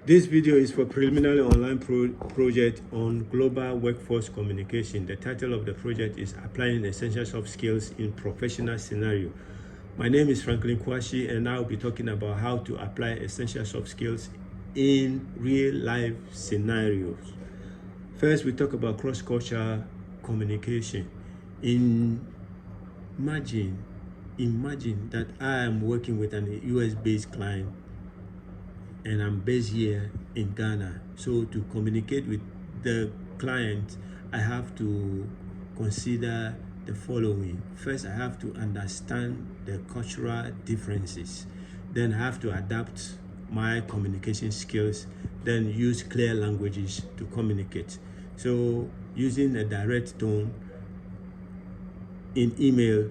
This video is for preliminary online project on global workforce communication. The title of the project is Applying Essential Soft Skills in Professional Scenario. My name is Franklin Kwashi, and I'll be talking about how to apply essential soft skills in real life scenarios. First, we talk about cross-cultural communication. Imagine that I am working with an US-based client and I'm based here in Ghana. So to communicate with the client, I have to consider the following. First, I have to understand the cultural differences. Then I have to adapt my communication skills, then use clear languages to communicate. So using a direct tone in email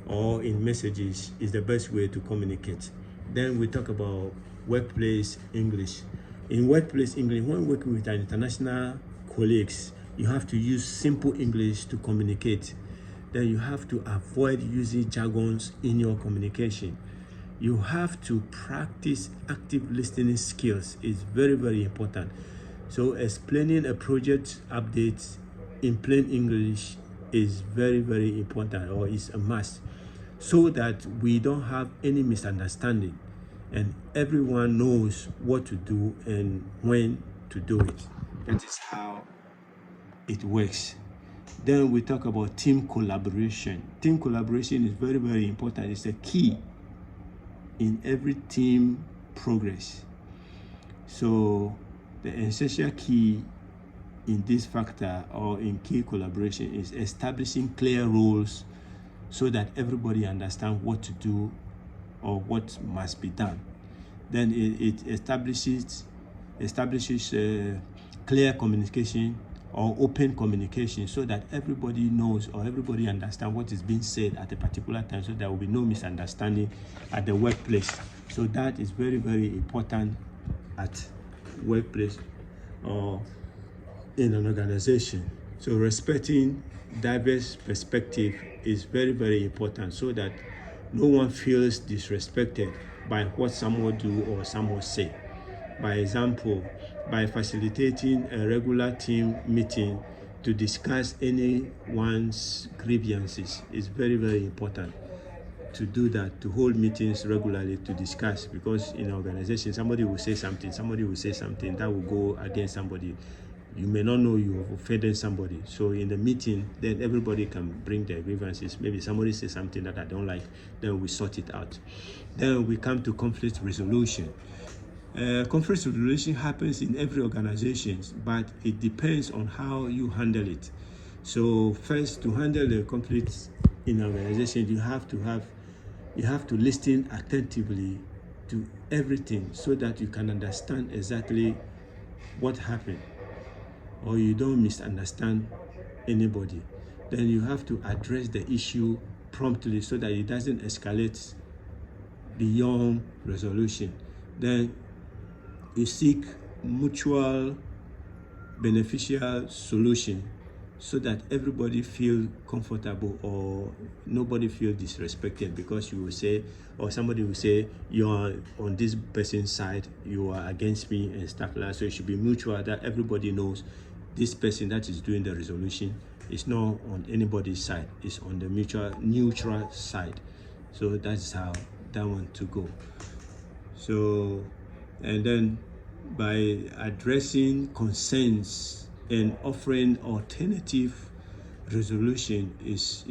or in messages is the best way to communicate. Then we talk about workplace English. In workplace English, when working with international colleagues, you have to use simple English to communicate. Then you have to avoid using jargons in your communication. You have to practice active listening skills. It's very, very important. So explaining a project update in plain English is very, very important, or is a must, so that we don't have any misunderstanding and everyone knows what to do and when to do it. That is how it works. Then we talk about team collaboration. Team collaboration is very, very important. It's a key in every team progress. So the essential key in this factor, or in key collaboration, is establishing clear roles so that everybody understands what to do or what must be done. Then it establishes clear communication or open communication, so that everybody knows or everybody understands what is being said at a particular time, so there will be no misunderstanding at the workplace. So that is very, very important at workplace or in an organization. So respecting diverse perspective is very, very important, so that no one feels disrespected by what someone do or someone say. By example, by facilitating a regular team meeting to discuss anyone's grievances is very, very important to do that, to hold meetings regularly to discuss, because in an organization somebody will say something that will go against somebody. You may not know you have offended somebody. So in the meeting, then everybody can bring their grievances. Maybe somebody says something that I don't like, then we sort it out. Then we come to conflict resolution. Conflict resolution happens in every organization, but it depends on how you handle it. So first, to handle the conflicts in an organization, you have to listen attentively to everything, so that you can understand exactly what happened, or you don't misunderstand anybody. Then you have to address the issue promptly, so that it doesn't escalate beyond resolution. Then you seek mutual beneficial solution, so that everybody feel comfortable or nobody feel disrespected, because you will say, or somebody will say, you are on this person's side, you are against me and stuff like that. So it should be mutual, that everybody knows this person that is doing the resolution is not on anybody's side, it's on the neutral side. So that's how that one to go. So, and then by addressing concerns and offering alternative resolution is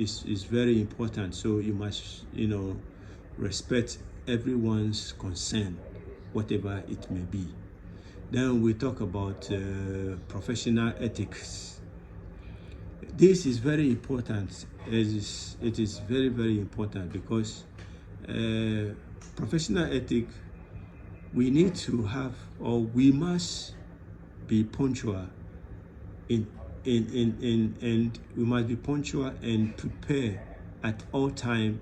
very important. So you must, respect everyone's concern, whatever it may be. Then we talk about professional ethics. This is very important. It is very, very important, because professional ethics, we need to have, or we must be punctual and we must be punctual and prepare at all time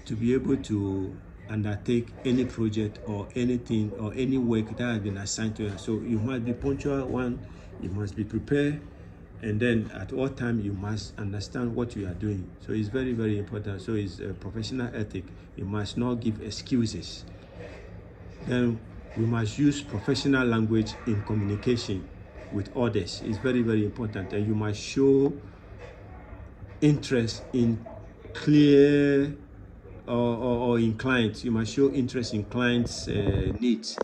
to be able to undertake any project or anything or any work that has been assigned to us. So you must be punctual. One, you must be prepared, and then at all time you must understand what you are doing. So it's very, very important. So it's a professional ethic. You must not give excuses. Then We must use professional language in communication with others. It's very, very important. And you must show interest in clear or in clients. You must show interest in clients' needs.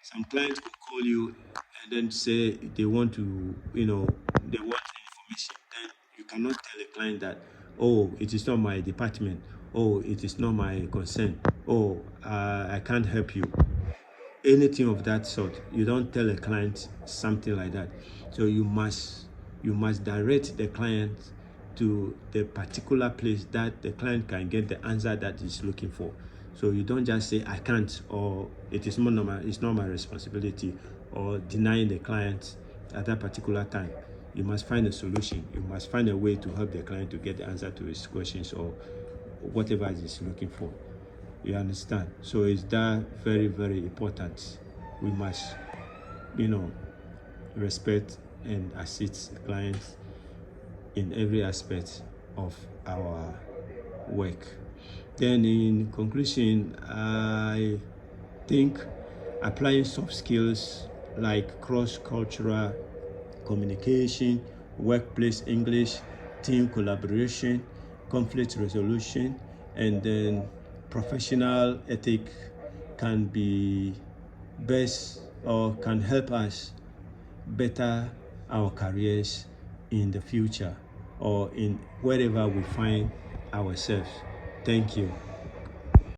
Some clients will call you and then say they want to, they want information. Then you cannot tell a client that, oh, it is not my department. Oh, it is not my concern. Oh, I can't help you. Anything of that sort. You don't tell a client something like that. So you must direct the client to the particular place that the client can get the answer that he's looking for. So you don't just say I can't, or it's not my responsibility, or denying the client at that particular time. You must find a solution. You must find a way to help the client to get the answer to his questions or whatever he's looking for. You understand? So it's that very, very important. We must, respect and assist clients in every aspect of our work. Then in conclusion, I think applying soft skills like cross-cultural communication, workplace English, team collaboration, conflict resolution, and then professional ethic can be best or can help us better our careers in the future or in wherever we find ourselves. Thank you.